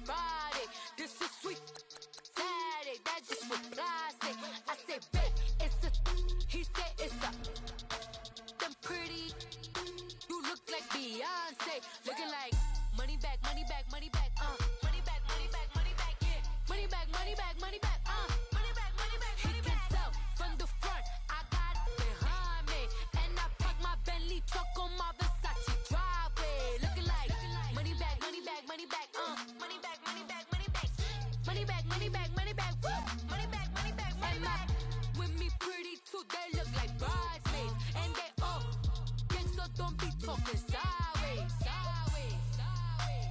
Friday. This is sweet Saturday. That's just what I say. I say, bet it's a. He said it's a. Them pretty. You look like Beyonce. Looking like money back, money back, money back. Money back, money back, money back. Yeah. Money back, money back, money back. Money back, money back, money back. He can tell from the front. I got it behind me, and I park my Bentley truck on my Versace driveway. Looking like money back, money back, money back. Money back, money back, money back. Money back, money back, money back. Money back, money back, money back. With me pretty too, they look like bridesmaids, and they all gang, so don't be talking sideways, sideways, sideways.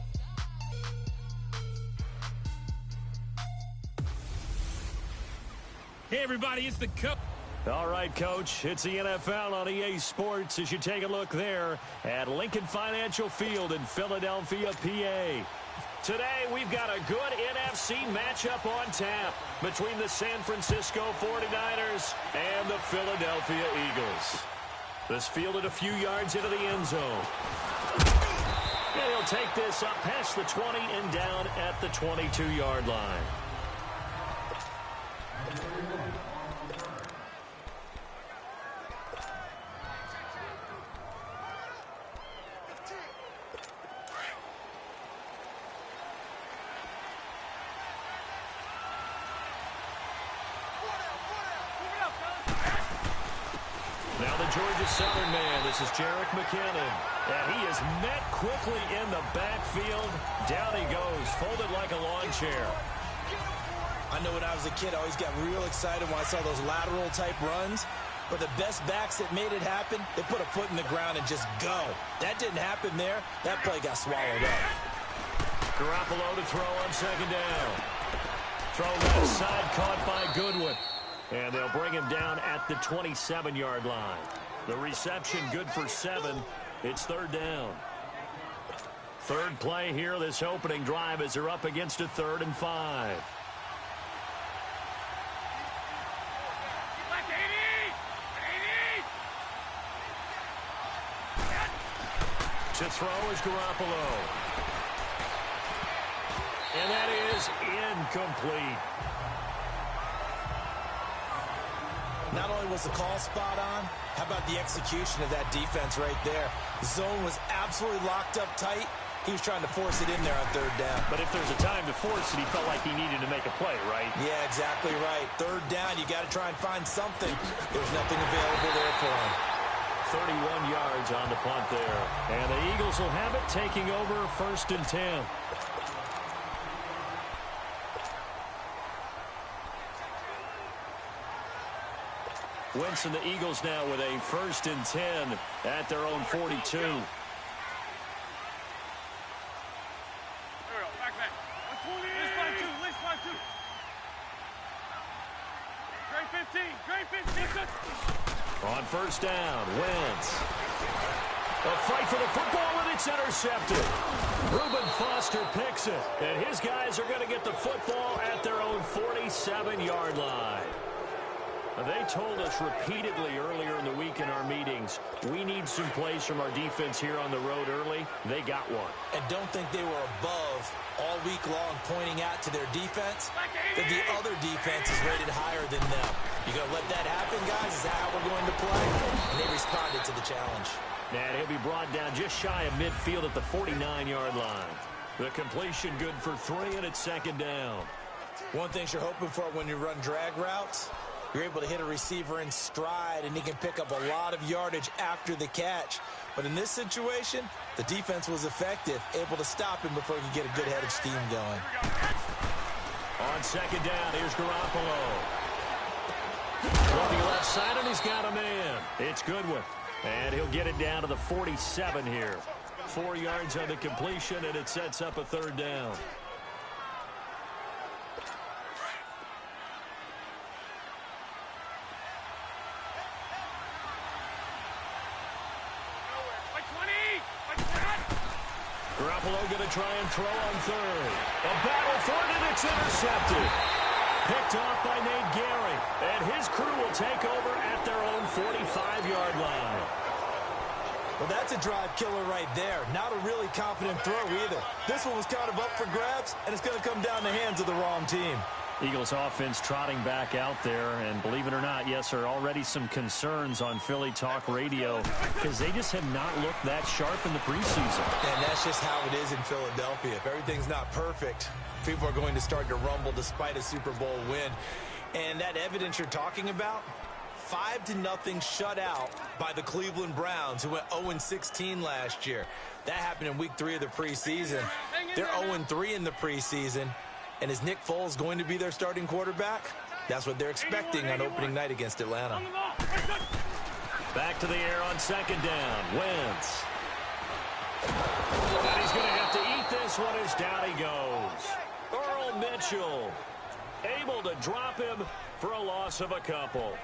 Hey, everybody, it's the Coach. All right, Coach, it's the NFL on EA Sports as you take a look there at Lincoln Financial Field in Philadelphia, PA. Today, we've got a good NFC matchup on tap between the San Francisco 49ers and the Philadelphia Eagles. This fielded a few yards into the end zone. And he'll take this up past the 20 and down at the 22-yard line. Now the Georgia Southern man, this is Jerick McKinnon. And he is met quickly in the backfield. Down he goes, folded like a lawn chair. I know when I was a kid, I always got real excited when I saw those lateral type runs. But the best backs that made it happen, they put a foot in the ground and just go. That didn't happen there. That play got swallowed up. Garoppolo to throw on second down. Throw left side, caught by Goodwin. And they'll bring him down at the 27-yard line. The reception good for 7. It's third down. Third play here, this opening drive, as they're up against a 3rd and 5. To throw is Garoppolo. And that is incomplete. Not only was the call spot on, how about the execution of that defense right there? The zone was absolutely locked up tight. He was trying to force it in there on third down. But if there's a time to force it, he felt like he needed to make a play, right? Yeah, exactly right. Third down, you got to try and find something. There's nothing available there for him. 31 yards on the punt there. And the Eagles will have it, taking over 1st and 10. Wentz and the Eagles now with a 1st and 10 at their own 42. On 1st down, Wentz. A fight for the football, and it's intercepted. Reuben Foster picks it, and his guys are going to get the football at their own 47-yard line. They told us repeatedly earlier in the week in our meetings, we need some plays from our defense here on the road early. They got one. And don't think they were above all week long pointing out to their defense that the other defense is rated higher than them. You going to let that happen, guys? Is that how we're going to play? And they responded to the challenge. And he'll be brought down just shy of midfield at the 49-yard line. The completion good for 3, and it's 2nd down. One thing you're hoping for when you run drag routes, you're able to hit a receiver in stride, and he can pick up a lot of yardage after the catch. But in this situation, the defense was effective, able to stop him before he could get a good head of steam going. On 2nd down, here's Garoppolo. Looking left side, and he's got a man. It's Goodwin. And he'll get it down to the 47 here. 4 yards on the completion, and it sets up a 3rd down. Garoppolo going to try and throw on 3rd. A battle for it, and it's intercepted. Picked off by Nate Gehring. And his crew will take over at their own 45-yard line. Well, that's a drive killer right there. Not a really confident throw either. This one was kind of up for grabs, and it's going to come down the hands of the wrong team. Eagles offense trotting back out there, and believe it or not, yes, there are already some concerns on Philly Talk Radio because they just have not looked that sharp in the preseason. And that's just how it is in Philadelphia. If everything's not perfect, people are going to start to rumble despite a Super Bowl win. And that evidence you're talking about, 5-0 shutout by the Cleveland Browns, who went 0-16 last year. That happened in week 3 of the preseason. They're 0-3 in the preseason. And is Nick Foles going to be their starting quarterback? That's what they're expecting on opening night against Atlanta. Back to the air on second down. Wentz. And he's going to have to eat this one as down he goes. Earl Mitchell able to drop him for a loss of a couple.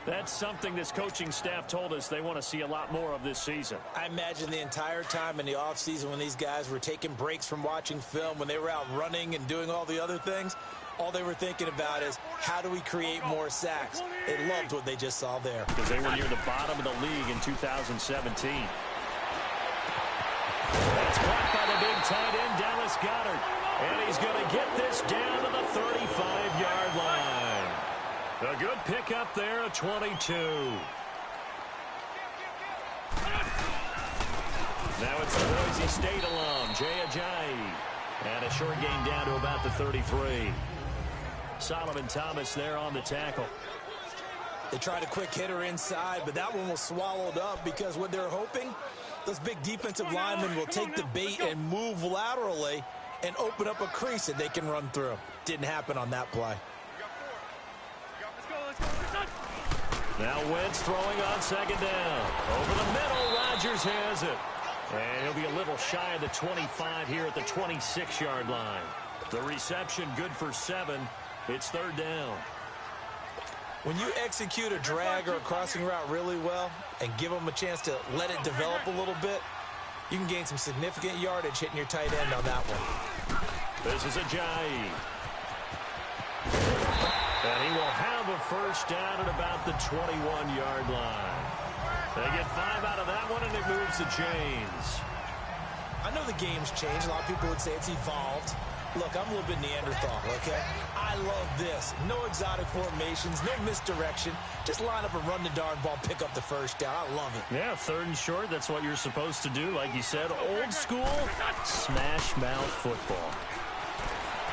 That's something this coaching staff told us they want to see a lot more of this season. I imagine the entire time in the offseason when these guys were taking breaks from watching film, when they were out running and doing all the other things, all they were thinking about is how do we create more sacks? They loved what they just saw there. Because they were near the bottom of the league in 2017. That's caught by the big tight end, Dallas Goedert. And he's going to get this down to the 35-yard line. A good pickup there at 22. Now it's the Boise State alum, Jay Ajayi. And a short gain down to about the 33. Solomon Thomas there on the tackle. They tried a quick hitter inside, but that one was swallowed up because what they're hoping, those big defensive linemen will take the bait and move laterally and open up a crease that they can run through. Didn't happen on that play. Now Wentz throwing on second down. Over the middle, Rodgers has it. And he'll be a little shy of the 25 here at the 26-yard line. The reception good for 7. It's third down. When you execute a drag or a crossing route really well and give them a chance to let it develop a little bit, you can gain some significant yardage hitting your tight end on that one. This is Ajayi. And he will have a first down at about the 21-yard line. They get 5 out of that one, and it moves the chains. I know the game's changed. A lot of people would say it's evolved. Look, I'm a little bit Neanderthal, okay? I love this. No exotic formations, no misdirection. Just line up and run the darn ball, pick up the first down. I love it. Yeah, third and short, that's what you're supposed to do. Like you said, old school, smash mouth football.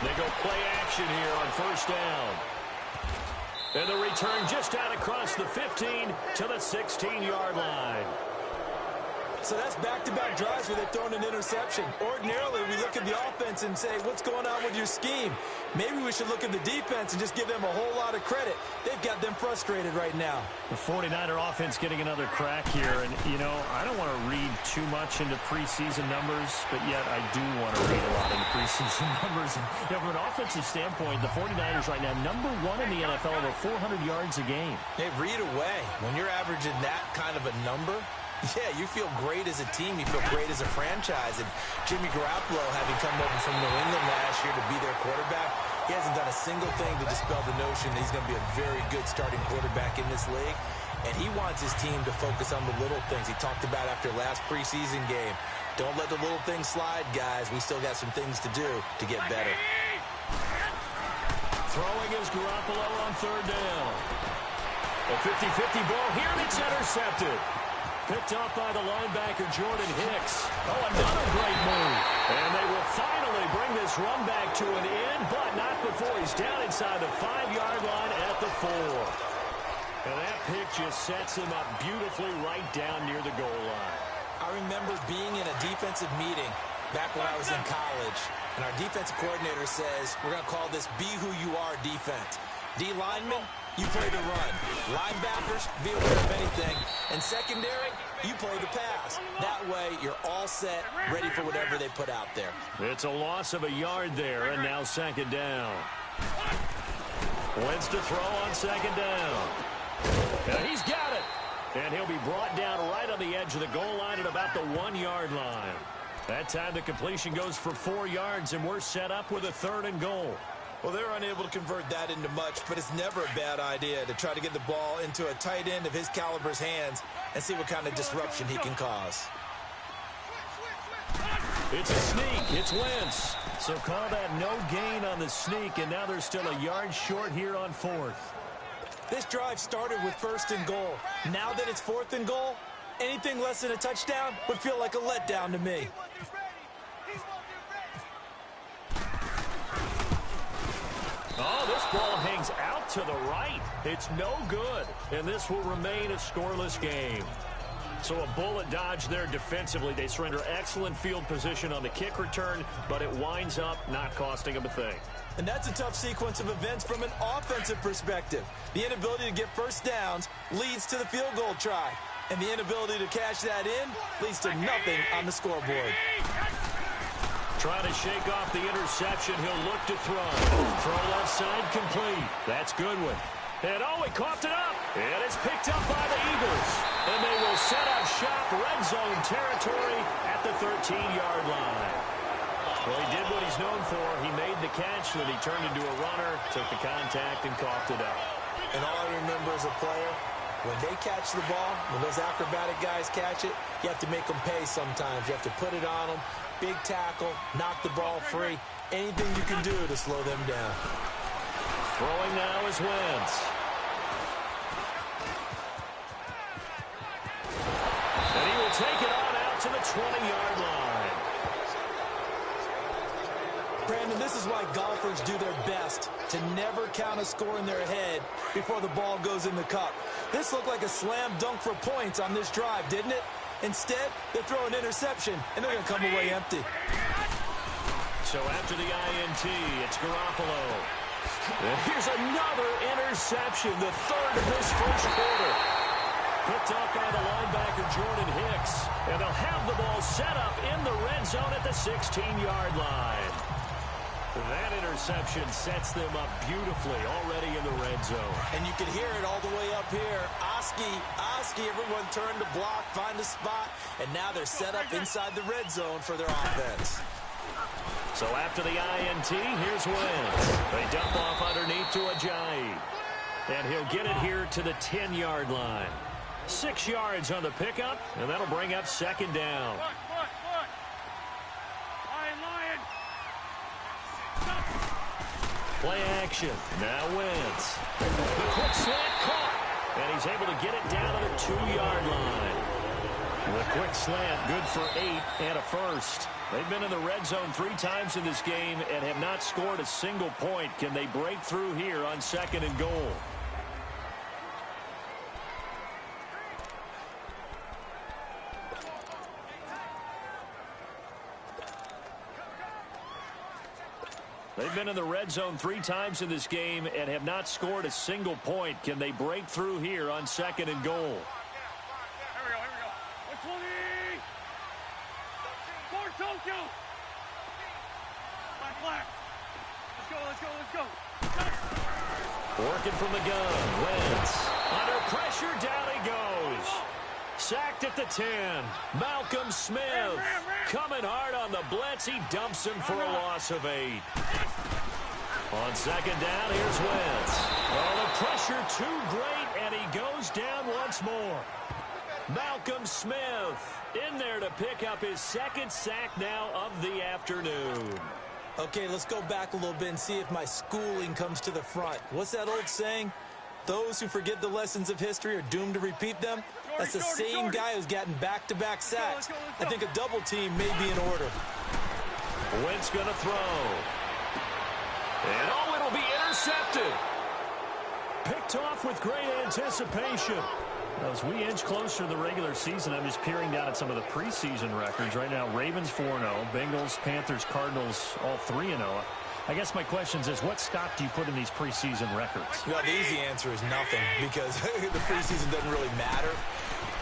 They go play action here on first down. And the return just out across the 15 to the 16-yard line. So that's back-to-back drives where they've thrown an interception. Ordinarily, we look at the offense and say, what's going on with your scheme? Maybe we should look at the defense and just give them a whole lot of credit. They've got them frustrated right now. The 49er offense getting another crack here. And, you know, I don't want to read too much into preseason numbers, but yet I do want to read a lot into preseason numbers. You know, from an offensive standpoint, the 49ers right now, #1 in the NFL, over 400 yards a game. Hey, read away. When you're averaging that kind of a number, yeah, you feel great as a team. You feel great as a franchise. And Jimmy Garoppolo, having come over from New England last year to be their quarterback, he hasn't done a single thing to dispel the notion that he's going to be a very good starting quarterback in this league. And he wants his team to focus on the little things. He talked about after last preseason game. Don't let the little things slide, guys. We still got some things to do to get better. Throwing is Garoppolo on third down. A 50-50 ball here, and it's intercepted. Picked off by the linebacker, Jordan Hicks. Oh, another great move. And they will finally bring this run back to an end, but not before he's down inside the 5-yard line at the 4. And that pick just sets him up beautifully right down near the goal line. I remember being in a defensive meeting back when I was in college, and our defensive coordinator says, we're going to call this Be Who You Are defense. D linemen, you play the run. Linebackers, be aware of anything. And secondary, you play the pass. That way, you're all set, ready for whatever they put out there. It's a loss of a yard there, and now second down. Wentz to throw on second down. And he's got it. And he'll be brought down right on the edge of the goal line at about the 1-yard line. That time the completion goes for 4 yards, and we're set up with a 3rd and goal. Well, they're unable to convert that into much, but it's never a bad idea to try to get the ball into a tight end of his caliber's hands and see what kind of disruption he can cause. It's a sneak. It's Wentz. So call that no gain on the sneak, and now they're still a yard short here on 4th. This drive started with 1st and goal. Now that it's 4th and goal, anything less than a touchdown would feel like a letdown to me. Oh, this ball hangs out to the right. It's no good, and this will remain a scoreless game. So a bullet dodge there defensively. They surrender excellent field position on the kick return, but it winds up not costing them a thing. And that's a tough sequence of events from an offensive perspective. The inability to get first downs leads to the field goal try. And the inability to cash that in leads to nothing on the scoreboard. Trying to shake off the interception. He'll look to throw. Throw left side complete. That's Goodwin. And oh, he coughed it up. And it's picked up by the Eagles. And they will set up shop red zone territory at the 13-yard line. Well, he did what he's known for. He made the catch, then he turned into a runner, took the contact, and coughed it up. And all I remember as a player, when they catch the ball, when those acrobatic guys catch it, you have to make them pay sometimes. You have to put it on them. Big tackle, knock the ball free. Anything you can do to slow them down. Throwing now is Wentz. And he will take it on out to the 20-yard line. Brandon, this is why golfers do their best to never count a score in their head before the ball goes in the cup. This looked like a slam dunk for points on this drive, didn't it? Instead, they throw an interception, and they're going to come away empty. So after the INT, it's Garoppolo. And here's another interception, the third of this first quarter. Picked up by the linebacker, Jordan Hicks. And they'll have the ball set up in the red zone at the 16-yard line. That interception sets them up beautifully already in the red zone. And you can hear it all the way up here. Oski, everyone turned to block, find a spot, and now they're set up inside the red zone for their offense. So after the INT, here's Wentz. They dump off underneath to Ajayi. And he'll get it here to the 10-yard line. 6 yards on the pickup, and that'll bring up 2nd down. Play action. Now Wentz. The quick slant caught. And he's able to get it down to the 2-yard line. The quick slant, good for 8 and a first. They've been in the red zone 3 times in this game and have not scored a single point. Can they break through here on 2nd and goal? They've been in the red zone 3 times in this game and have not scored a single point. Can they break through here on 2nd and goal? Here we go. 120. For Tokyo. Black. Let's go. Working from the gun. Wentz. Under pressure, down he goes. Sacked at the 10. Malcolm Smith coming hard on the blitz. He dumps him for a loss of 8. On 2nd down, here's Wentz. Oh, the pressure too great, and he goes down once more. Malcolm Smith in there to pick up his 2nd sack now of the afternoon. Okay, let's go back a little bit and see if my schooling comes to the front. What's that old saying? Those who forget the lessons of history are doomed to repeat them. That's the same guy who's gotten back-to-back sacks. I think a double team may be in order. Wentz going to throw. And oh, it'll be intercepted. Picked off with great anticipation. As we inch closer to the regular season, I'm just peering down at some of the preseason records. Right now, Ravens 4-0, Bengals, Panthers, Cardinals, all 3-0. I guess my question is, what stock do you put in these preseason records? Well, the easy answer is nothing, because the preseason doesn't really matter.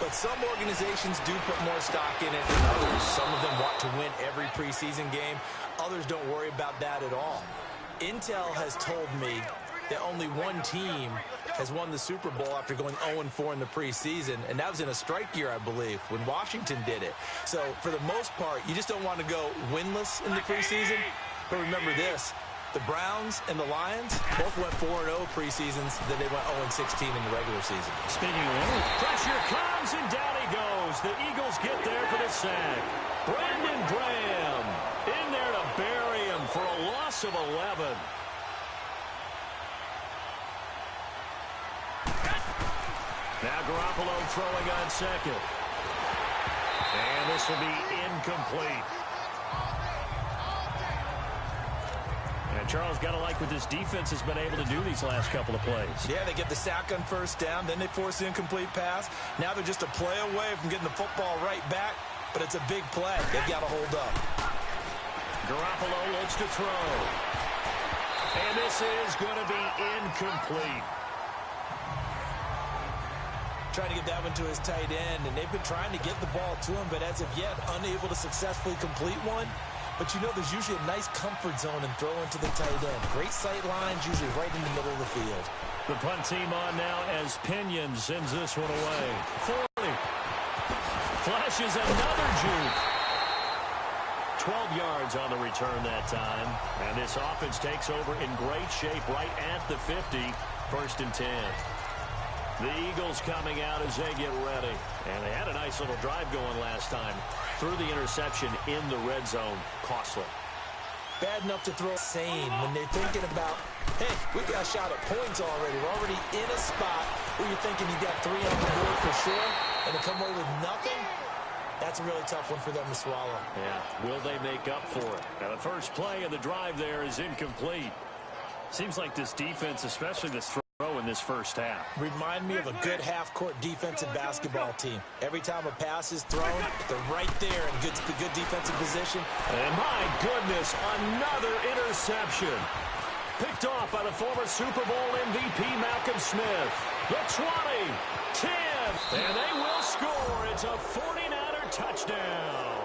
But some organizations do put more stock in it than others. Some of them want to win every preseason game. Others don't worry about that at all. Intel has told me that only one team has won the Super Bowl after going 0-4 in the preseason, and that was in a strike year, I believe, when Washington did it. So, for the most part, you just don't want to go winless in the preseason. But remember this, The Browns and the Lions both went 4-0 preseasons, then they went 0-16 in the regular season. Speaking of pressure comes, and down he goes. The Eagles get there for the sack. Brandon Graham in there to bury him for a loss of 11. Now Garoppolo throwing on second. And this will be incomplete. And Charles, got to like what this defense has been able to do these last couple of plays. Yeah, they get the sack on first down, then they force the incomplete pass. Now they're just a play away from getting the football right back, but it's a big play. They've got to hold up. Garoppolo looks to throw. And this is going to be incomplete. Trying to get that one to his tight end, and they've been trying to get the ball to him, but as of yet, unable to successfully complete one. But you know there's usually a nice comfort zone in throwing to the tight end. Great sight lines, usually right in the middle of the field. The punt team on now as Pinion sends this one away. 40. Flashes another juke. 12 yards on the return that time. And this offense takes over in great shape right at the 50. 1st and 10. The Eagles coming out as they get ready. And they had a nice little drive going last time. Through the interception in the red zone. Costly. Bad enough to throw sane when they're thinking about, hey, we got a shot at points already. We're already in a spot where you're thinking you got 3 on the board for sure, and to come away with nothing, that's a really tough one for them to swallow. Yeah, will they make up for it? Now the first play of the drive there is incomplete. Seems like this defense, especially this throw in this first half. Remind me of a good half-court defensive basketball team. Every time a pass is thrown, they're right there in good defensive position. And my goodness, another interception. Picked off by the former Super Bowl MVP Malcolm Smith. The 20, 10, and they will score. It's a 49er touchdown.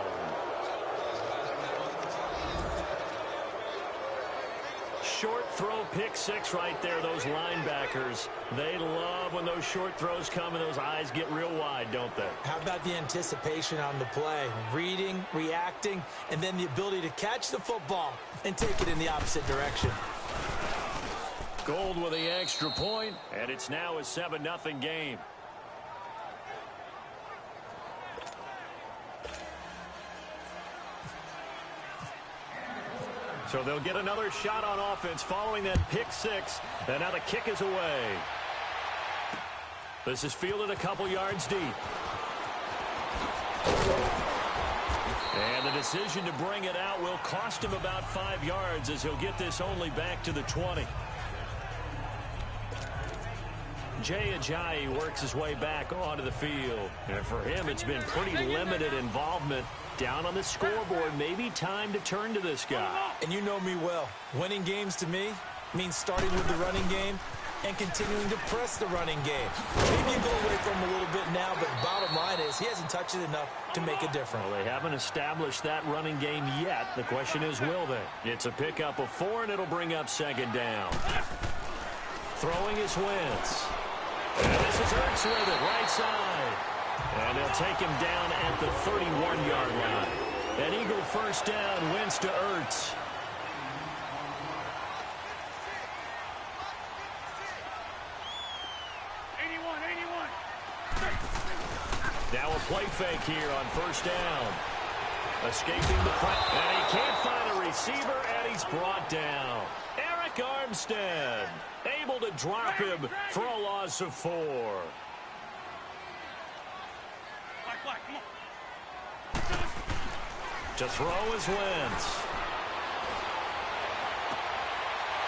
Short throw, pick six right there. Those linebackers, they love when those short throws come and those eyes get real wide, don't they? How about the anticipation on the play? Reading, reacting, and then the ability to catch the football and take it in the opposite direction. Gold with the extra point, and it's now a 7-0 game. So they'll get another shot on offense following that pick six. And now the kick is away. This is fielded a couple yards deep. And the decision to bring it out will cost him about 5 yards as he'll get this only back to the 20. Jay Ajayi works his way back onto the field. And for him, it's been pretty limited involvement. Down on the scoreboard, maybe time to turn to this guy. And you know me well. Winning games to me means starting with the running game and continuing to press the running game. Maybe you go away from him a little bit now, but the bottom line is he hasn't touched it enough to make a difference. Well, they haven't established that running game yet. The question is, will they? It's a pickup of 4, and it'll bring up 2nd down. Throwing is Wentz. And this is Ertz with it, right side. And they'll take him down at the 31-yard line. An Eagle first down, Wentz to Ertz. Now a play fake here on first down. Escaping the press. And he can't find a receiver, and he's brought down. Eric Armstead able to drop him for a loss of 4. To throw is Wentz.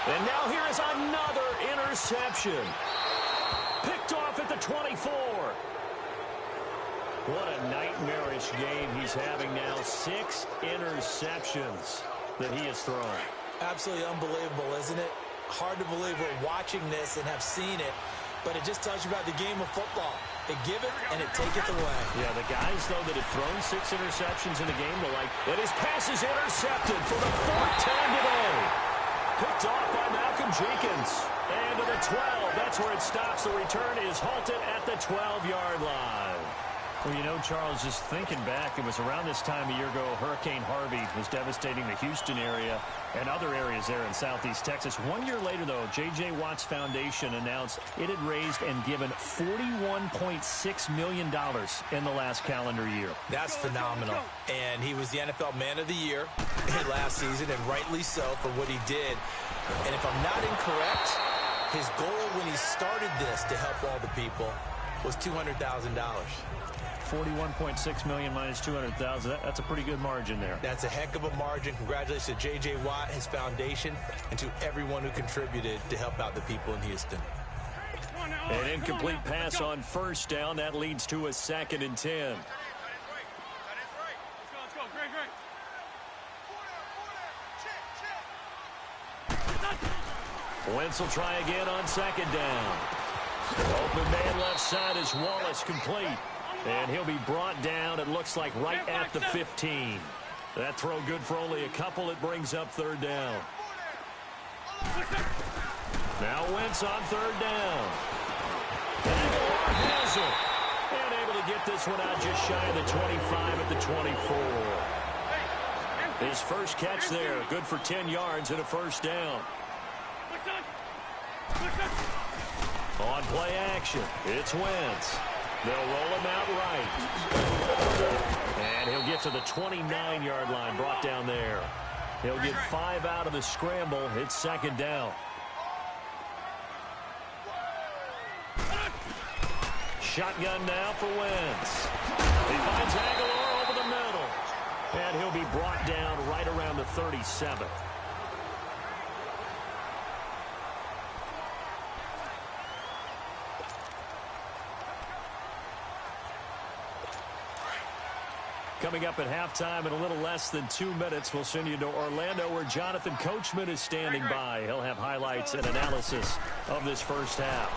And now here is another interception. Picked off at the 24. What a nightmarish game he's having now. 6 interceptions that he has thrown. Absolutely unbelievable, isn't it? Hard to believe we're watching this and have seen it, but it just tells you about the game of football. They give it, and it taketh away. Yeah, the guys, though, that have thrown 6 interceptions in a game, they're like, and his pass is intercepted for the 4th time today. Picked off by Malcolm Jenkins. And to the 12, that's where it stops. The return is halted at the 12-yard line. Well, you know, Charles, just thinking back, it was around this time a year ago, Hurricane Harvey was devastating the Houston area and other areas there in southeast Texas. 1 year later, though, J.J. Watt's Foundation announced it had raised and given $41.6 million in the last calendar year. That's phenomenal. And he was the NFL Man of the Year last season, and rightly so for what he did. And if I'm not incorrect, his goal when he started this to help all the people was $200,000. 41.6 million minus 200,000. That's a pretty good margin there. That's a heck of a margin. Congratulations to J.J. Watt, his foundation, and to everyone who contributed to help out the people in Houston. An incomplete pass on first down. That leads to a 2nd and 10. That is right. Let's go. Great. Wentz will try again on 2nd down. Open man left side is Wallace, complete. And he'll be brought down, it looks like, right at the 15. That throw good for only a couple. It brings up 3rd down. Now Wentz on 3rd down. Aguilar has it. And able to get this one out just shy of the 25 at the 24. His first catch there, good for 10 yards and a 1st down. On play action, it's Wentz. They'll roll him out right. And he'll get to the 29-yard line, brought down there. He'll get 5 out of the scramble. It's 2nd down. Shotgun now for Wentz. He finds Aguilar over the middle. And he'll be brought down right around the 37. Coming up at halftime in a little less than 2 minutes, we'll send you to Orlando where Jonathan Coachman is standing by. He'll have highlights and analysis of this first half.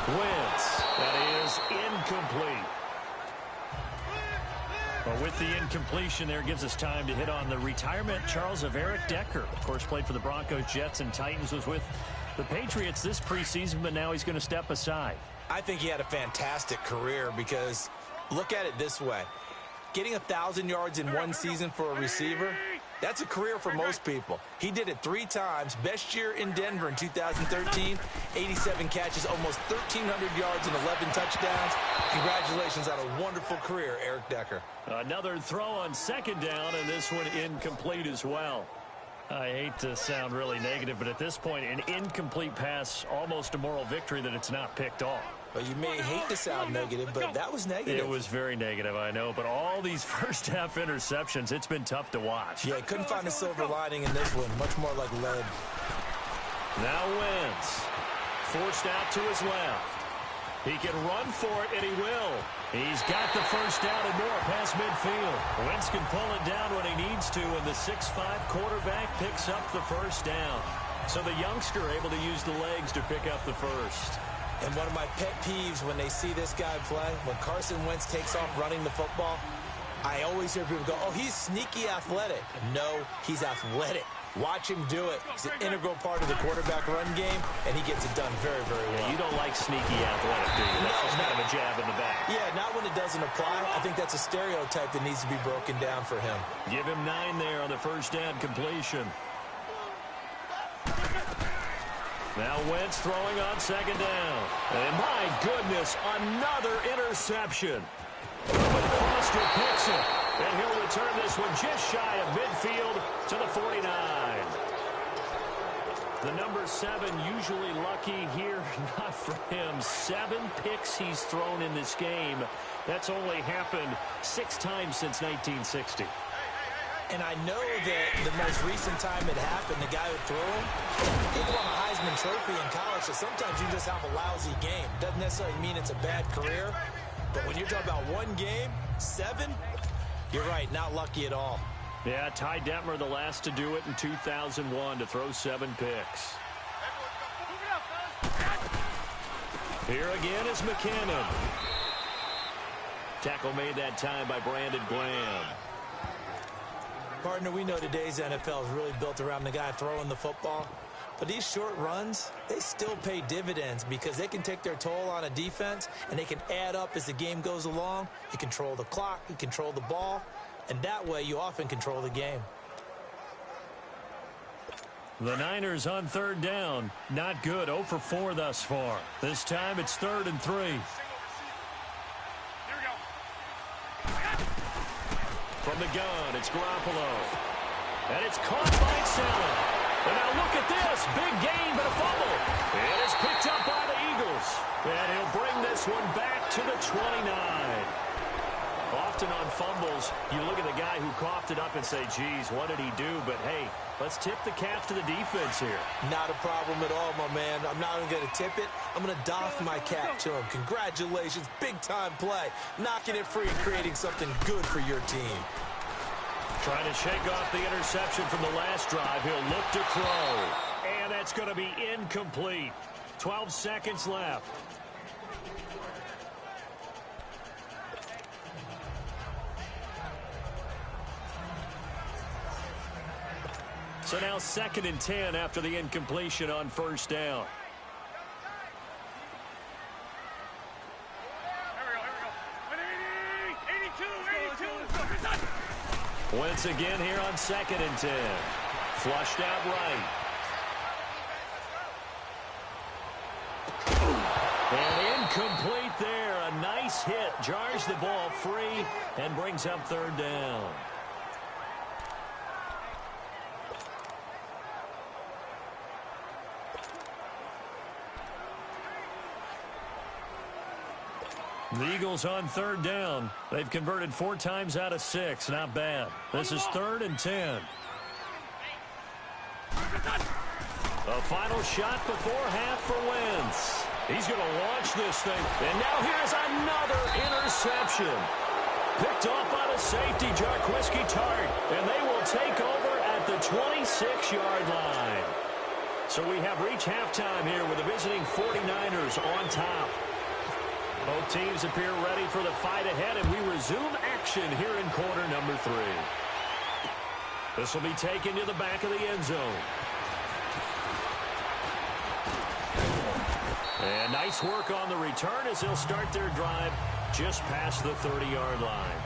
Wentz, that is incomplete. But with the incompletion there, gives us time to hit on the retirement, Charles, of Eric Decker. Of course, played for the Broncos, Jets, and Titans, was with the Patriots this preseason, but now he's going to step aside. I think he had a fantastic career because look at it this way. Getting 1,000 yards in one season for a receiver, that's a career for most people. He did it 3 times. Best year in Denver in 2013, 87 catches, almost 1,300 yards and 11 touchdowns. Congratulations on a wonderful career, Eric Decker. Another throw on 2nd down, and this one incomplete as well. I hate to sound really negative, but at this point, an incomplete pass, almost a moral victory that it's not picked off. Well, you may hate to sound negative, but that was negative. It was very negative, I know. But all these first-half interceptions, it's been tough to watch. Yeah, couldn't find a silver lining in this one. Much more like lead. Now Wentz, forced out to his left. He can run for it, and he will. He's got the first down and more past midfield. Wentz can pull it down when he needs to, and the 6'5 quarterback picks up the first down. So the youngster able to use the legs to pick up the first. And one of my pet peeves when they see this guy play, when Carson Wentz takes off running the football, I always hear people go, oh, he's sneaky athletic. No, he's athletic. Watch him do it. He's an integral part of the quarterback run game, and he gets it done very, very well. Yeah, you don't like sneaky athletic, do you? That's just kind of a jab in the back. Yeah, not when it doesn't apply. I think that's a stereotype that needs to be broken down for him. Give him 9 there on the first down completion. Now Wentz throwing on 2nd down. And my goodness, another interception. But Foster picks it. And he'll return this one just shy of midfield to the 49. The number 7 usually lucky here. Not for him. 7 picks he's thrown in this game. That's only happened 6 times since 1960. And I know that the most recent time it happened, the guy who threw him, he won a Heisman Trophy in college, so sometimes you just have a lousy game. Doesn't necessarily mean it's a bad career, but when you're talking about one game, 7, you're right, not lucky at all. Yeah, Ty Detmer, the last to do it in 2001, to throw 7 picks. Here again is McKinnon. Tackle made that time by Brandon Graham. Partner, we know today's NFL is really built around the guy throwing the football. But these short runs, they still pay dividends because they can take their toll on a defense and they can add up as the game goes along. You control the clock, you control the ball, and that way you often control the game. The Niners on third down. Not good. 0 for 4 thus far. This time it's 3rd and 3. From the gun, it's Garoppolo. And it's caught by Allen. And now look at this. Big gain, but a fumble. It is picked up by the Eagles. And he'll bring this one back to the 29. Often on fumbles, you look at the guy who coughed it up and say, geez, what did he do? But, hey, let's tip the cap to the defense here. Not a problem at all, my man. I'm not even going to tip it. I'm going to doff my cap to him. Congratulations. Big-time play. Knocking it free and creating something good for your team. Trying to shake off the interception from the last drive. He'll look to throw. And that's going to be incomplete. 12 seconds left. So now 2nd and 10 after the incompletion on first down. Once again here on 2nd and 10. Flushed out right. And incomplete there. A nice hit. Jars the ball free and brings up 3rd down. The Eagles on 3rd down. They've converted 4 times out of 6. Not bad. This is 3rd and 10. A final shot before half for Wentz. He's going to launch this thing. And now here's another interception. Picked off by the safety, Jarquiski Tart. And they will take over at the 26-yard line. So we have reached halftime here with the visiting 49ers on top. Both teams appear ready for the fight ahead, and we resume action here in quarter number 3. This will be taken to the back of the end zone. And nice work on the return as they'll start their drive just past the 30-yard line.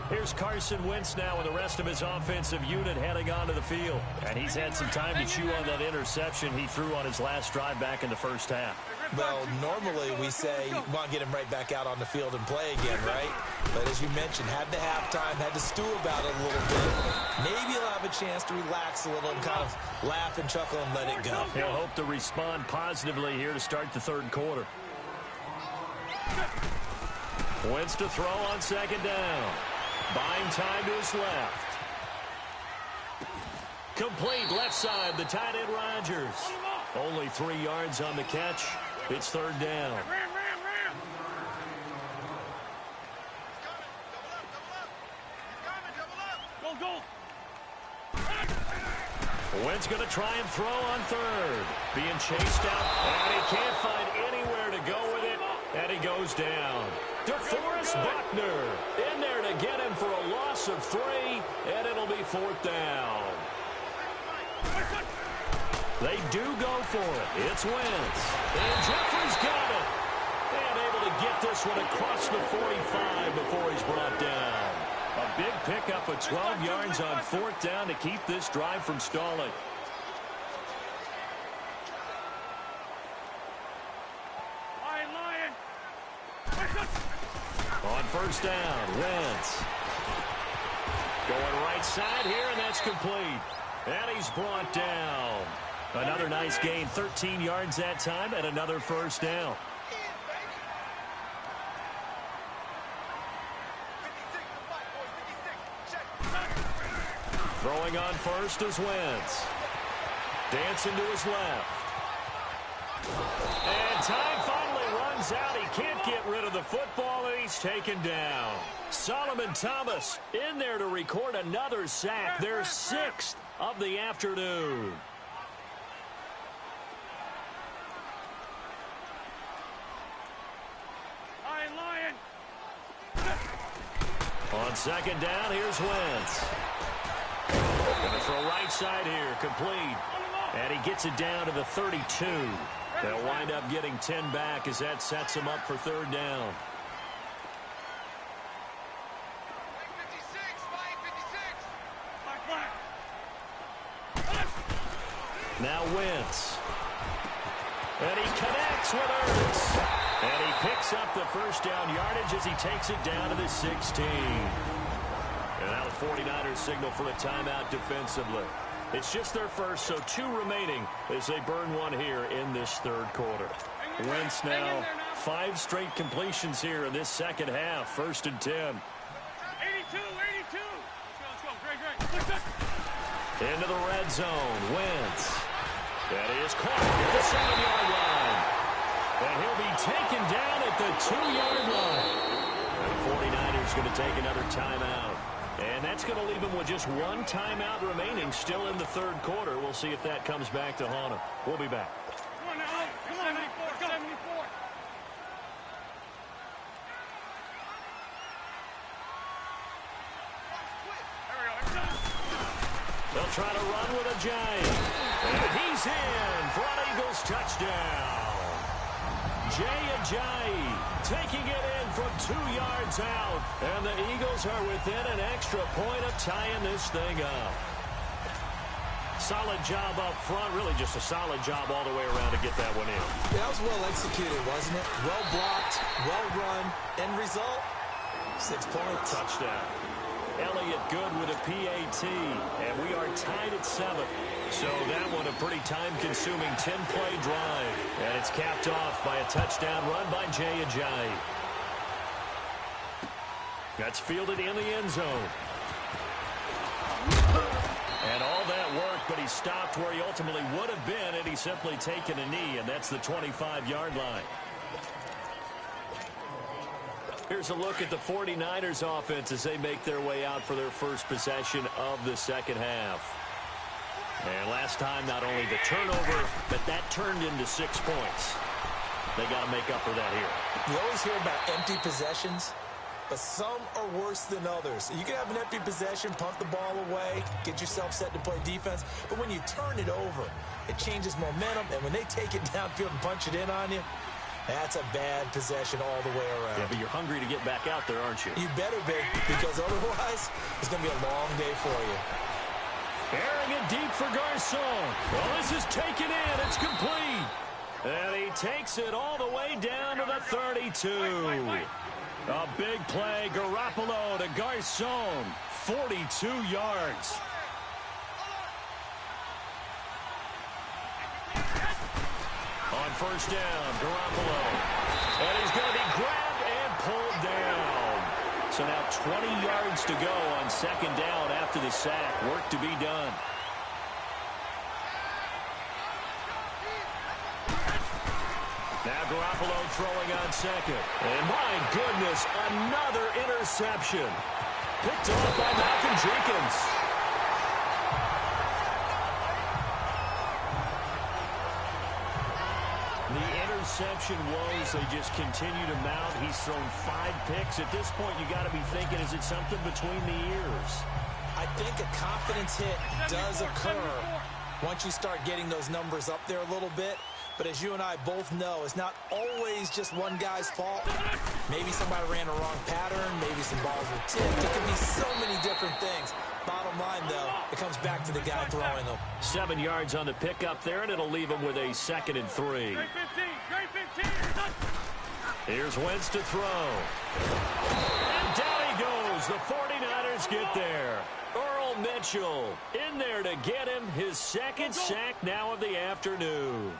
Here's Carson Wentz now with the rest of his offensive unit heading onto the field. And he's had some time to chew on that interception he threw on his last drive back in the first half. Well, normally we say you want to get him right back out on the field and play again, right? But as you mentioned, had the halftime, had to stew about it a little bit. Maybe he'll have a chance to relax a little and kind of laugh and chuckle and let it go. He'll hope to respond positively here to start the 3rd quarter. Wentz to throw on 2nd down. Buying time to his left. Complete left side, the tight end Rodgers. Only 3 yards on the catch. It's 3rd down. Wentz going to try and throw on 3rd. Being chased out, and he can't find anywhere to go with it, and he goes down. DeForest Buckner in there to get him for a loss of 3, and it'll be 4th down. They do go for it. It's Wentz. And Jeffrey's got it. And able to get this one across the 45 before he's brought down. A big pickup of 12 yards on 4th down to keep this drive from stalling. On 1st down, Wentz. Going right side here, and that's complete. And he's brought down. Another nice gain, 13 yards that time, and another 1st down. Throwing on 1st is Wentz. Dancing to his left. And time finally runs out. He can't get rid of the football, and he's taken down. Solomon Thomas in there to record another sack. Their 6th of the afternoon. On On second down, here's Wentz. Going to throw right side here, complete. And he gets it down to the 32. They'll wind up getting 10 back as that sets him up for third down. Now Wentz. And he connects with Ertz. And he picks up the first down yardage as he takes it down to the 16. And now the 49ers signal for a timeout defensively. It's just their first, so 2 remaining as they burn one here in this third quarter. Wentz now 5 straight completions here in this second half. 1st and 10. 82. Let's go. Great. Into the red zone. Wentz. That is caught at the 7-yard line. And he'll be taken down at the 2-yard line. And the 49ers going to take another timeout. And that's going to leave him with just 1 timeout remaining still in the third quarter. We'll see if that comes back to haunt him. We'll be back. Come on now. 74. They'll try to run with a giant. And he's in for an Eagles touchdown. Jay Ajayi taking it in from 2 yards out. And the Eagles are within an extra point of tying this thing up. Solid job up front. Really just a solid job all the way around to get that one in. Yeah, that was well executed, wasn't it? Well blocked, well run. End result, 6 points. Touchdown. Elliott good with a PAT, and we are tied at 7. So that one a pretty time-consuming 10-play drive, and it's capped off by a touchdown run by Jay Ajayi. That's fielded in the end zone. And all that work, but he stopped where he ultimately would have been had he simply taken a knee, and that's the 25-yard line. Here's a look at the 49ers offense as they make their way out for their first possession of the second half. And last time, not only the turnover, but that turned into 6 points. They got to make up for that here. You always hear about empty possessions, but some are worse than others. You can have an empty possession, punt the ball away, get yourself set to play defense, but when you turn it over, it changes momentum, and when they take it downfield and punch it in on you, that's a bad possession all the way around. Yeah, but you're hungry to get back out there, aren't you? You better be, because otherwise, it's going to be a long day for you. Airing it deep for Garcon. Well, this is taken in. It's complete. And he takes it all the way down to the 32. A big play. Garoppolo to Garcon. 42 yards. On first down, Garoppolo. And he's going to be grabbed and pulled down. So now 20 yards to go on second down after the sack. Work to be done. Now Garoppolo throwing on second. And my goodness, another interception. Picked off by Malcolm Jenkins. Interception woes, they just continue to mount. He's thrown 5 picks. At this point, you got to be thinking, is it something between the ears? I think a confidence hit does occur once you start getting those numbers up there a little bit. But as you and I both know, it's not always just one guy's fault. Maybe somebody ran a wrong pattern. Maybe some balls were tipped. It can be so many different things. Bottom line, though, it comes back to the guy throwing them. 7 yards on the pickup there, and it'll leave him with a 2nd and 3. Great 15. Here's Wentz to throw. And down he goes. The 49ers get there. Earl Mitchell in there to get him his 2nd sack now of the afternoon.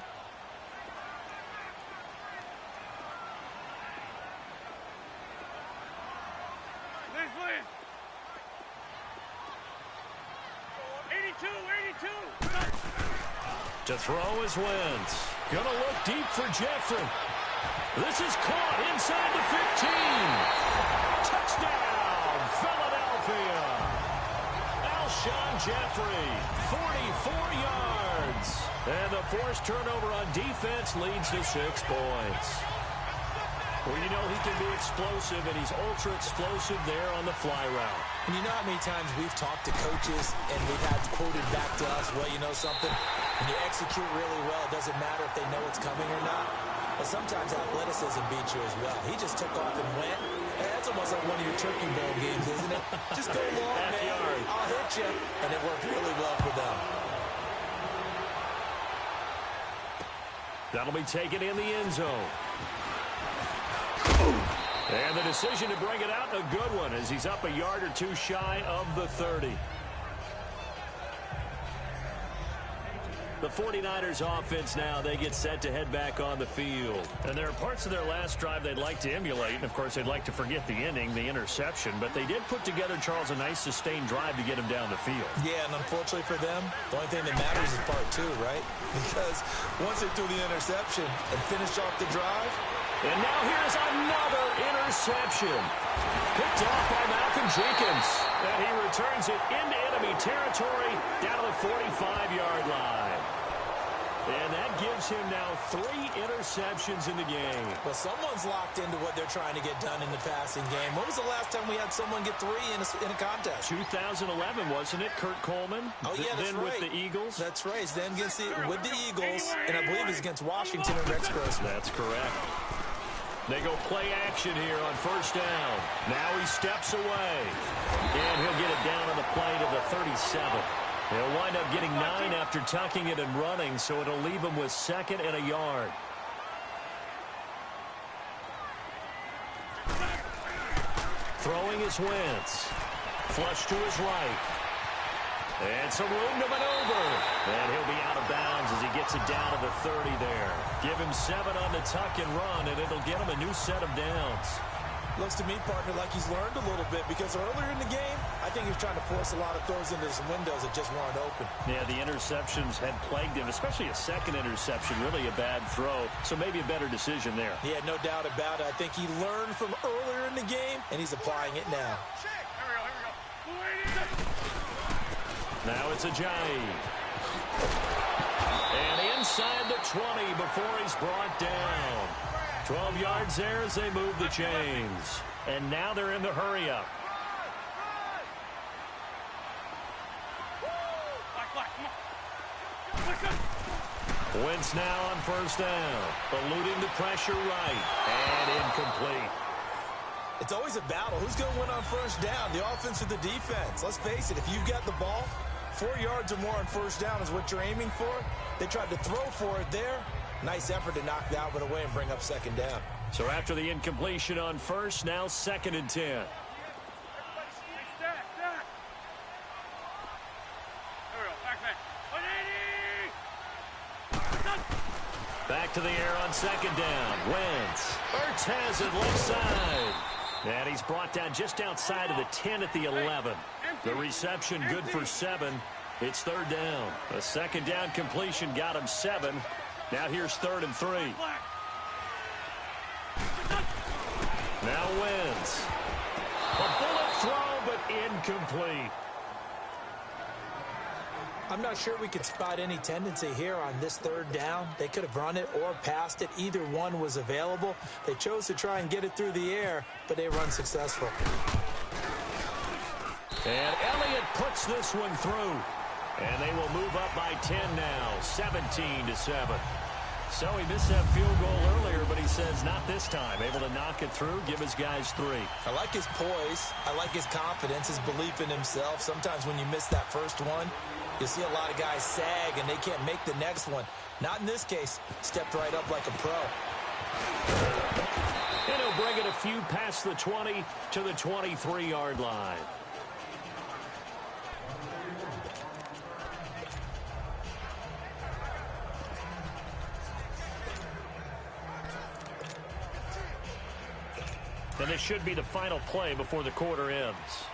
To throw is Wentz. Gonna look deep for Jeffrey. This is caught inside the 15. Touchdown, Philadelphia. Alshon Jeffrey, 44 yards. And the forced turnover on defense leads to 6 points. Well, you know he can be explosive, and he's ultra-explosive there on the fly route. And you know how many times we've talked to coaches and we've had quoted back to us, well, you know something? When you execute really well, it doesn't matter if they know it's coming or not. But sometimes athleticism beats you as well. He just took off and went. Hey, that's almost like one of your turkey bowl games, isn't it? Just go long, man. I'll hit you. And it worked really well for them. That'll be taken in the end zone. And the decision to bring it out, a good one, as he's up a yard or two shy of the 30. The 49ers offense now, they get set to head back on the field. And there are parts of their last drive they'd like to emulate. And, of course, they'd like to forget the ending, the interception. But they did put together, Charles, a nice sustained drive to get him down the field. Yeah, and unfortunately for them, the only thing that matters is part two, right? Because once they threw the interception and finished off the drive. And now here's another interception. Picked off by Malcolm Jenkins. And he returns it into enemy territory down to the 45-yard line. And that gives him now 3 interceptions in the game. Well, someone's locked into what they're trying to get done in the passing game. When was the last time we had someone get 3 in a contest? 2011, wasn't it? Kurt Coleman. Oh, yeah, that's then right. With the Eagles. That's right. Then with the Eagles, and I believe it's against Washington and Rex Grossman. That's correct. They go play action here on first down. Now he steps away. And he'll get it down on the play to the 37. He'll wind up getting 9 after tucking it and running, so it'll leave him with 2nd and a yard. Throwing is Wentz. Flush to his right. And some room to maneuver. And he'll be out of bounds as he gets it down to the 30 there. Give him 7 on the tuck and run, and it'll get him a new set of downs. Looks to me, partner, like he's learned a little bit, because earlier in the game, I think he was trying to force a lot of throws into some windows that just weren't open. Yeah, the interceptions had plagued him, especially a second interception, really a bad throw. So maybe a better decision there. Yeah, no doubt about it. I think he learned from earlier in the game, and he's applying it now. Now it's Ajayi. And inside the 20 before he's brought down. 12 yards there as they move the chains. And now they're in the hurry-up. Wentz now on first down. Eluding the pressure right. And incomplete. It's always a battle. Who's going to win on first down, the offense or the defense? Let's face it, if you've got the ball, 4 yards or more on first down is what you're aiming for. They tried to throw for it there. Nice effort to knock that one away and bring up 2nd down. So after the incompletion on first, now 2nd and 10. Back to the air on 2nd down. Wentz. Ertz has it left side. And he's brought down just outside of the 10 at the 11. The reception good for 7. It's 3rd down. A 2nd down completion got him 7. Now here's 3rd and 3. Now Wentz. A bullet throw, but incomplete. I'm not sure we could spot any tendency here on this 3rd down. They could have run it or passed it. Either one was available. They chose to try and get it through the air, but they run successful. And Elliott puts this one through. And they will move up by 10 now, 17-7. So he missed that field goal earlier, but he says not this time. Able to knock it through, give his guys 3. I like his poise. I like his confidence, his belief in himself. Sometimes when you miss that first one, you see a lot of guys sag and they can't make the next one. Not in this case. Stepped right up like a pro. And he'll bring it a few past the 20 to the 23-yard line. And this should be the final play before the quarter ends.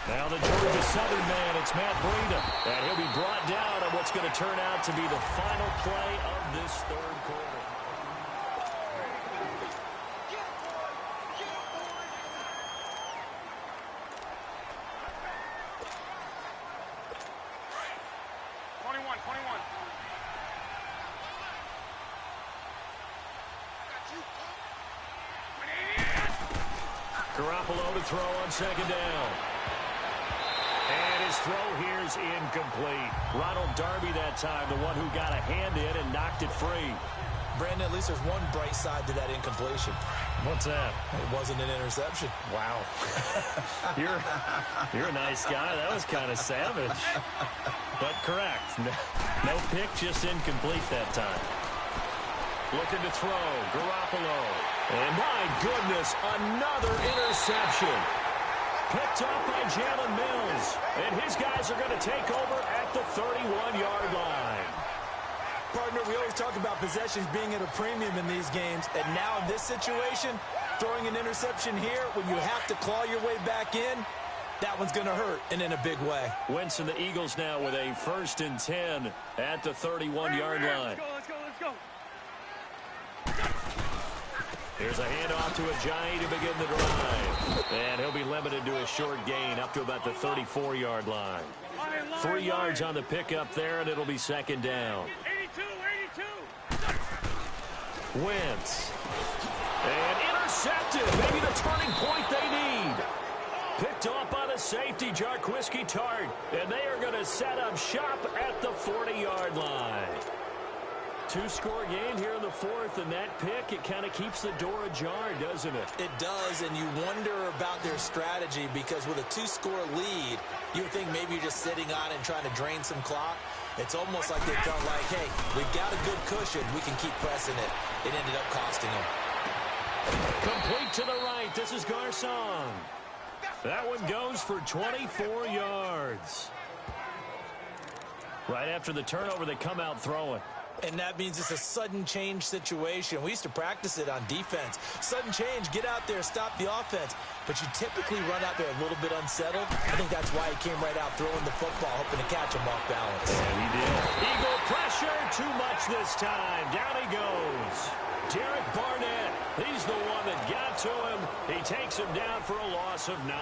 Now the Georgia Southern man, it's Matt Breida. And he'll be brought down on what's going to turn out to be the final play of this 3rd quarter. Garoppolo to throw on second down. And his throw here's incomplete. Ronald Darby that time, the one who got a hand in and knocked it free. Brandon, at least there's one bright side to that incompletion. What's that? It wasn't an interception. Wow. You're a nice guy. That was kind of savage. But correct. No pick, just incomplete that time. Looking to throw. Garoppolo. And my goodness, another interception. Picked up by Jalen Mills. And his guys are going to take over at the 31-yard line. Partner, we always talk about possessions being at a premium in these games. And now in this situation, throwing an interception here when you have to claw your way back in, that one's going to hurt, and in a big way. Wentz and the Eagles now with a 1st and 10 at the 31-yard line. Let's go. Here's a handoff to Ajayi to begin the drive. And he'll be limited to a short gain up to about the 34-yard line. 3 yards on the pickup there, and it'll be second down. 82. Wentz. And intercepted. Maybe the turning point they need. Picked off by the safety, Jarquiski Tart. And they are going to set up shop at the 40-yard line. 2-score game here in the 4th, and that pick, it kind of keeps the door ajar, doesn't it? It does, and you wonder about their strategy because with a 2-score lead, you would think maybe you're just sitting on it and trying to drain some clock. It's almost like they felt like, hey, we've got a good cushion. We can keep pressing it. It ended up costing them. Complete to the right. This is Garcon. That one goes for 24 yards. Right after the turnover, they come out throwing. And that means it's a sudden change situation. We used to practice it on defense. Sudden change, get out there, stop the offense. But you typically run out there a little bit unsettled. I think that's why he came right out throwing the football, hoping to catch him off balance. And he did. Eagle pressure, too much this time. Down he goes. Derek Barnett, he's the one that got to him. He takes him down for a loss of 9.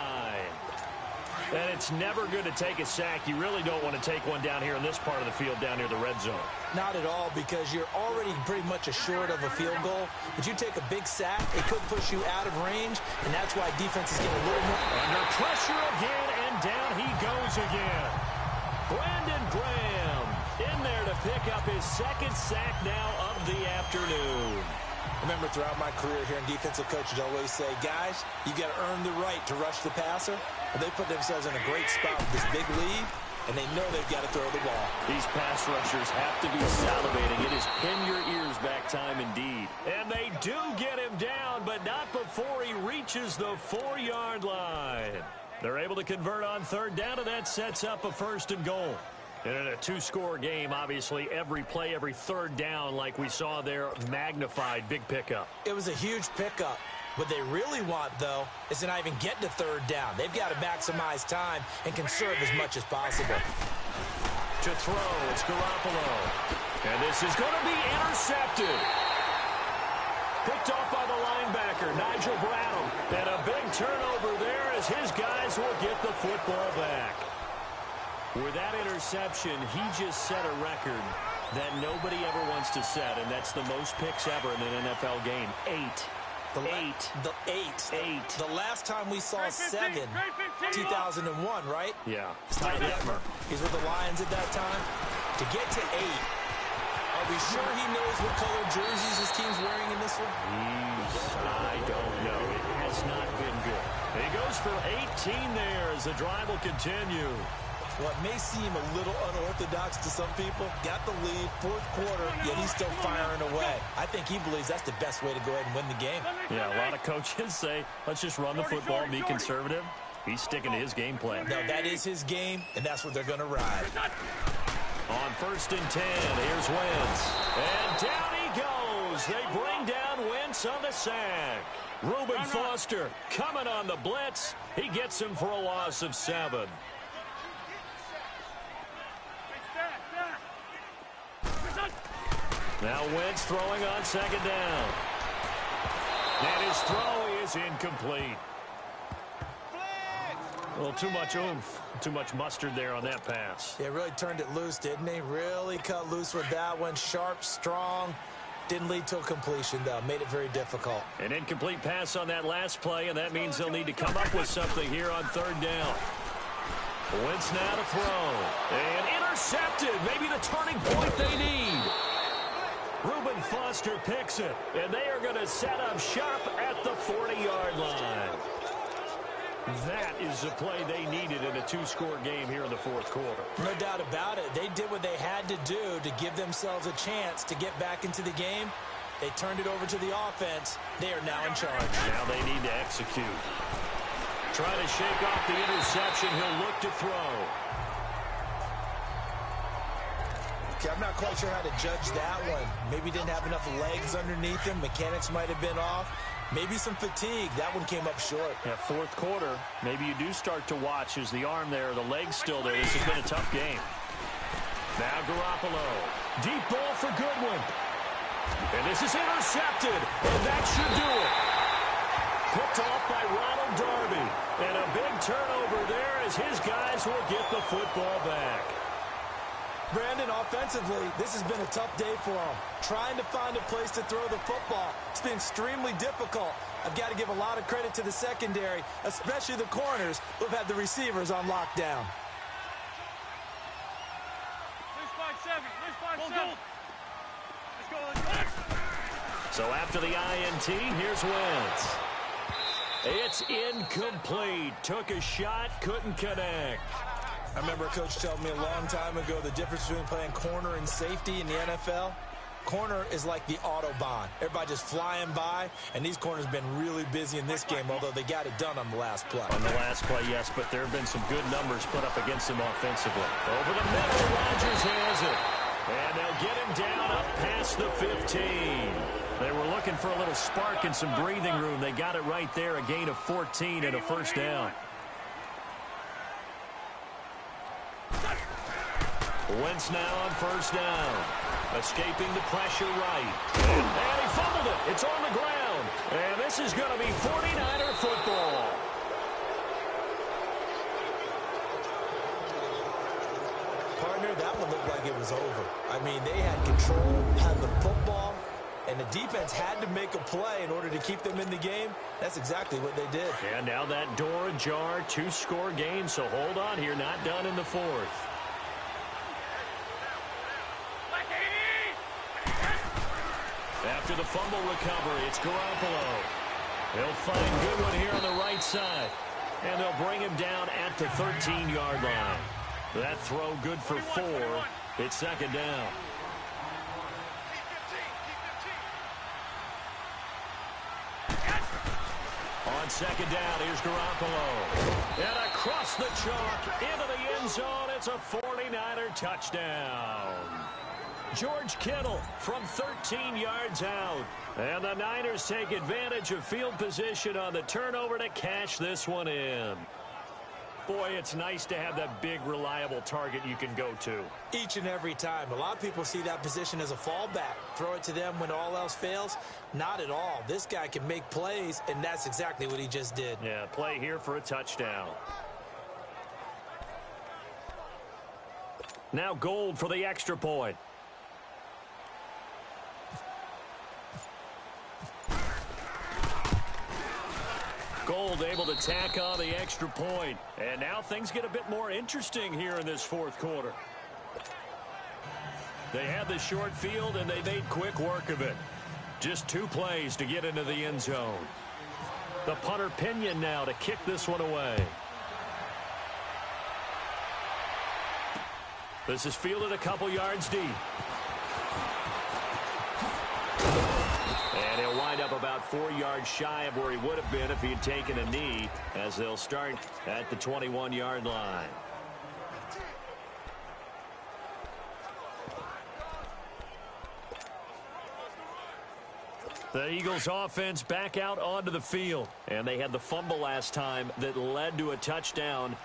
And it's never good to take a sack. You really don't want to take one down here in this part of the field, down near the red zone. Not at all, because you're already pretty much assured of a field goal. If you take a big sack, it could push you out of range, and that's why defenses get a little more. Under pressure again, and down he goes again. Brandon Graham in there to pick up his 2nd sack now of the afternoon. Remember, throughout my career here in defensive coaches always say, guys, you got to earn the right to rush the passer. Well, they put themselves in a great spot with this big lead, and they know they've got to throw the ball. These pass rushers have to be salivating. It is pin your ears back time indeed. And they do get him down, but not before he reaches the 4-yard line. They're able to convert on 3rd down, and that sets up a 1st and goal. And in a 2-score game, obviously, every play, every 3rd down, like we saw there, magnified, big pickup. It was a huge pickup. What they really want, though, is to not even get to 3rd down. They've got to maximize time and conserve as much as possible. To throw, it's Garoppolo. And this is going to be intercepted. Picked off by the linebacker, Nigel Bradham. And a big turnover there as his guys will get the football back. With that interception, he just set a record that nobody ever wants to set, and that's the most picks ever in an NFL game. 8. The last time we saw 7, 2001, right? Yeah. Ty Detmer. He's with the Lions at that time. To get to 8, are we sure he knows what color jerseys his team's wearing in this one? I don't know. It has not been good. He goes for 18 there as the drive will continue. What may seem a little unorthodox to some people, got the lead, 4th quarter, yet he's still firing away. I think he believes that's the best way to go ahead and win the game. Yeah, a lot of coaches say, let's just run the football and be conservative. He's sticking to his game plan. No, that is his game, and that's what they're going to ride. On 1st and 10, here's Wentz. And down he goes. They bring down Wentz on the sack. Reuben Foster coming on the blitz. He gets him for a loss of 7. Now Wentz throwing on 2nd down. And his throw is incomplete. Well, too much oomph, too much mustard there on that pass. They really turned it loose, didn't they? Really cut loose with that one. Sharp, strong. Didn't lead to a completion, though. Made it very difficult. An incomplete pass on that last play, and that means they'll need to come up with something here on third down. Wentz now to throw. And intercepted. Maybe the turning point they need. Reuben Foster picks it, and they are going to set up shop at the 40-yard line. That is the play they needed in a two-score game here in the fourth quarter. No doubt about it. They did what they had to do to give themselves a chance to get back into the game. They turned it over to the offense. They are now in charge. Now they need to execute. Trying to shake off the interception. He'll look to throw. Okay, I'm not quite sure how to judge that one. Maybe didn't have enough legs underneath him. Mechanics might have been off. Maybe some fatigue. That one came up short. Yeah, fourth quarter, maybe you do start to watch as the arm there, the leg's still there. This has been a tough game. Now Garoppolo. Deep ball for Goodwin. And this is intercepted. And that should do it. Picked off by Ronald Darby. And a big turnover there as his guys will get the football back. Brandon, offensively, this has been a tough day for him. Trying to find a place to throw the football. It's been extremely difficult. I've got to give a lot of credit to the secondary, especially the corners who have had the receivers on lockdown. So after the INT, here's Wentz. It's incomplete. Took a shot, couldn't connect. I remember a coach telling me a long time ago the difference between playing corner and safety in the NFL. Corner is like the Autobahn. Everybody just flying by, and these corners have been really busy in this game, although they got it done on the last play. On the last play, yes, but there have been some good numbers put up against him offensively. Over the middle, Rodgers has it. And they'll get him down up past the 15. They were looking for a little spark and some breathing room. They got it right there, a gain of 14 and a first down. Wentz now on first down. Escaping the pressure right. And he fumbled it. It's on the ground. And this is going to be 49er football. Partner, that one looked like it was over. I mean, they had control, had the football, and the defense had to make a play in order to keep them in the game. That's exactly what they did. And now that door ajar, two-score game, so hold on here, not done in the fourth. After the fumble recovery, it's Garoppolo. He'll find Goodwin here on the right side. And they'll bring him down at the 13-yard line. That throw good for 4. It's second down. On second down, here's Garoppolo. And across the chalk, into the end zone. It's a 49er touchdown. George Kittle from 13 yards out. And the Niners take advantage of field position on the turnover to cash this one in. Boy, it's nice to have that big, reliable target you can go to. Each and every time. A lot of people see that position as a fallback. Throw it to them when all else fails. Not at all. This guy can make plays, and that's exactly what he just did. Yeah, play here for a touchdown. Now Gold for the extra point. Gold able to tack on the extra point. And now things get a bit more interesting here in this fourth quarter. They had the short field, and they made quick work of it. Just 2 plays to get into the end zone. The punter Pinion now to kick this one away. This is fielded a couple yards deep. And he'll wind up about 4 yards shy of where he would have been if he had taken a knee, as they'll start at the 21-yard line. The Eagles offense back out onto the field. And they had the fumble last time that led to a touchdown.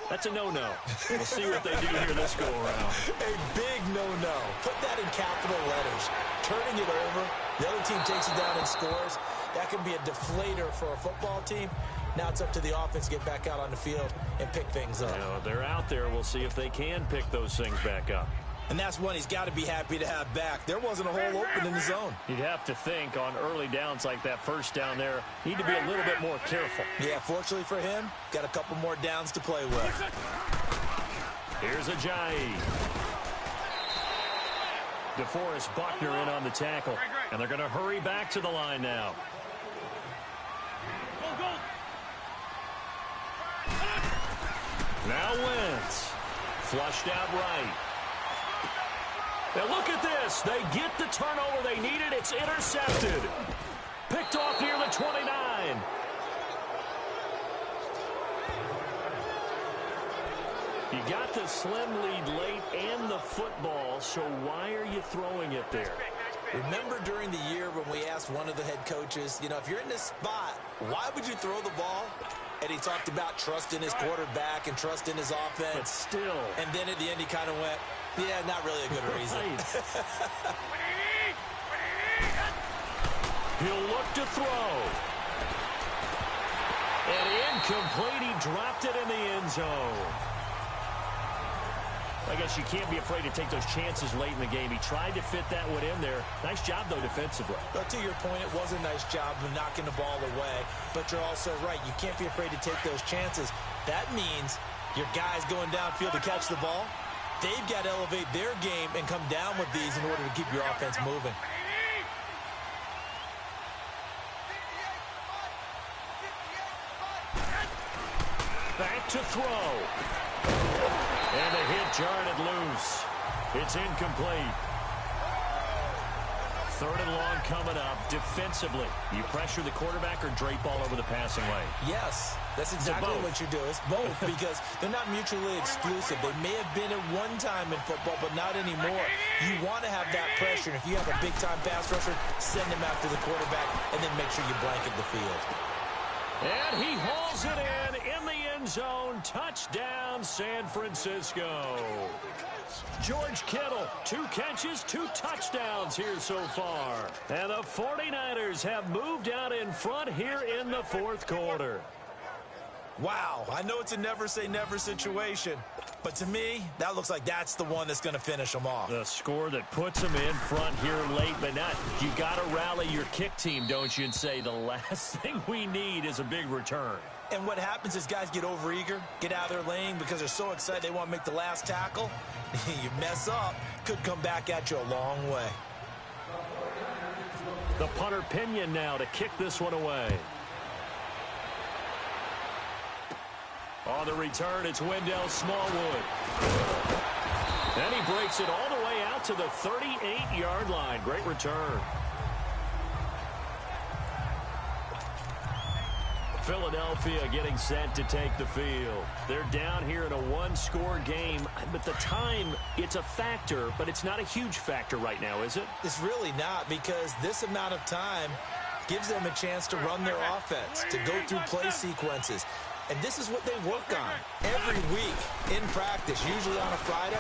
That's a no-no. We'll see what they do here this go-around. A big no-no. Put that in capital letters. Turning it over, the other team takes it down and scores. That can be a deflator for a football team. Now it's up to the offense to get back out on the field and pick things up. You know, they're out there. We'll see if they can pick those things back up. And that's one he's got to be happy to have back. There wasn't a hole open in the zone. You'd have to think on early downs like that first down there, need to be a little bit more careful. Yeah, fortunately for him, got a couple more downs to play with. Here's Ajayi. DeForest Buckner in on the tackle. And they're going to hurry back to the line now. Now Wentz. Flushed out right. Now look at this. They get the turnover they needed. It's intercepted. Picked off near the 29. You got the slim lead late and the football, so why are you throwing it there? Remember during the year when we asked one of the head coaches, you know, if you're in this spot, why would you throw the ball? And he talked about trusting his quarterback and trusting his offense. But still. And then at the end he kind of went, yeah, not really a good reason. He'll look to throw. And incomplete. He dropped it in the end zone. I guess you can't be afraid to take those chances late in the game. He tried to fit that one in there. Nice job, though, defensively. But to your point, it was a nice job of knocking the ball away. But you're also right. You can't be afraid to take those chances. That means your guys going downfield to catch the ball, they've got to elevate their game and come down with these in order to keep your offense moving. Back to throw. And a hit jarred it loose. It's incomplete. Third and long coming up. Defensively, you pressure the quarterback or drape all over the passing lane? Yes, that's exactly what you do. It's both because they're not mutually exclusive. They may have been at one time in football, but not anymore. You want to have that pressure. And if you have a big-time pass rusher, send him after the quarterback and then make sure you blanket the field. And he hauls it in the end zone. Touchdown, San Francisco. George Kittle, 2 catches, 2 touchdowns here so far. And the 49ers have moved out in front here in the fourth quarter. Wow, I know it's a never-say-never situation, but to me, that looks like that's the one that's going to finish them off. The score that puts them in front here late, but not. You got to rally your kick team, don't you, and say the last thing we need is a big return. And what happens is guys get overeager, get out of their lane because they're so excited they want to make the last tackle. You mess up, could come back at you a long way. The punter Pinion now to kick this one away. On the return, it's Wendell Smallwood. And he breaks it all the way out to the 38-yard line. Great return. Philadelphia getting set to take the field. They're down here in a one-score game, but the time, it's a factor, but it's not a huge factor right now, is it? It's really not, because this amount of time gives them a chance to run their offense, to go through play sequences. And this is what they work on every week in practice, usually on a Friday.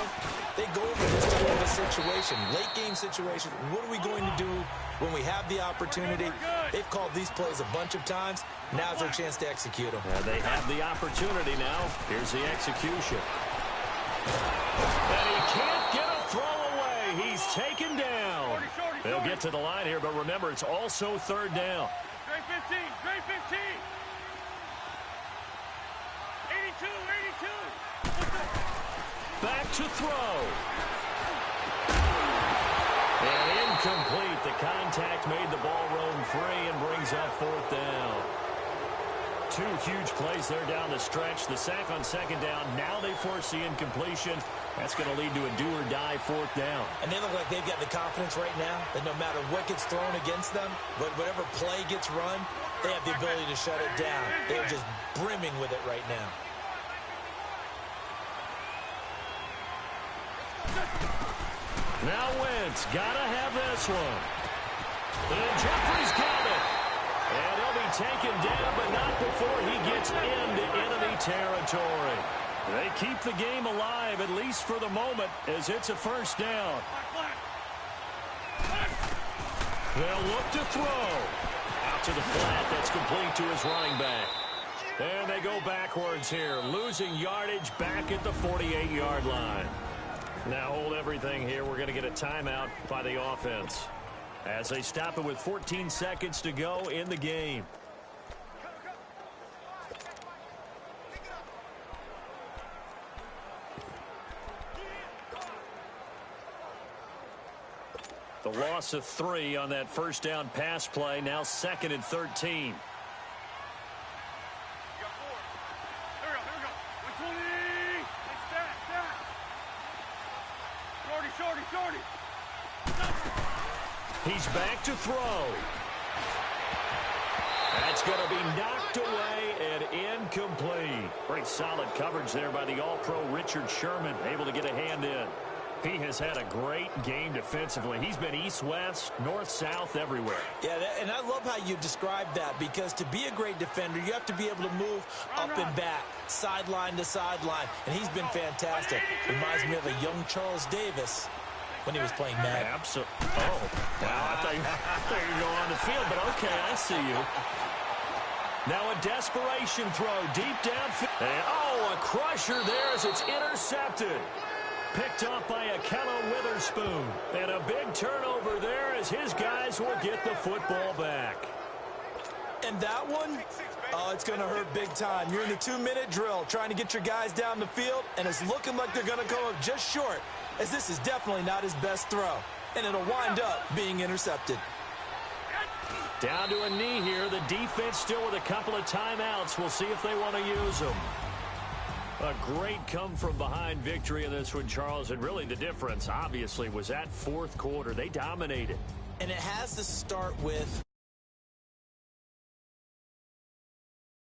They go over this type of a situation, late-game situation. What are we going to do when we have the opportunity? They've called these plays a bunch of times. Now's their chance to execute them. Yeah, they have the opportunity now. Here's the execution. And he can't get a throw away. He's taken down. They'll get to the line here, but remember, it's also third down. Straight 15, straight 15. 82. Back to throw. And incomplete. The contact made the ball roam free and brings up fourth down. 2 huge plays there down the stretch. The sack on second down. Now they force the incompletion. That's going to lead to a do-or-die fourth down. And they look like they've got the confidence right now that no matter what gets thrown against them, whatever play gets run, they have the ability to shut it down. They're just brimming with it right now. Now Wentz, gotta have this one. And Jeffrey's got it. And he'll be taken down, but not before he gets into enemy territory. They keep the game alive, at least for the moment, as it's a first down. They'll look to throw. Out to the flat, that's complete to his running back. And they go backwards here, losing yardage back at the 48-yard line. Now hold everything here. We're going to get a timeout by the offense as they stop it with 14 seconds to go in the game. The loss of 3 on that first down pass play. Now 2nd and 13. He's back to throw. That's going to be knocked away and incomplete. Great solid coverage there by the All-Pro Richard Sherman, able to get a hand in. He has had a great game defensively. He's been east-west, north-south, everywhere. Yeah, and I love how you described that, because to be a great defender, you have to be able to move up and back, sideline to sideline, and he's been fantastic. Reminds me of a young Charles Davis when he was playing Madden. Absolutely. Oh, wow. I thought you were going on the field, but okay, I see you. Now a desperation throw deep downfield. And, oh, a crusher there as it's intercepted. Picked up by Akello Witherspoon. And a big turnover there as his guys will get the football back. And that one, oh, it's going to hurt big time. You're in the 2-minute drill trying to get your guys down the field, and it's looking like they're going to come up just short, as this is definitely not his best throw. And it'll wind up being intercepted. Down to a knee here. The defense still with a couple of timeouts. We'll see if they want to use them. A great come-from-behind victory in this one, Charles. And really the difference, obviously, was that fourth quarter. They dominated. And it has to start with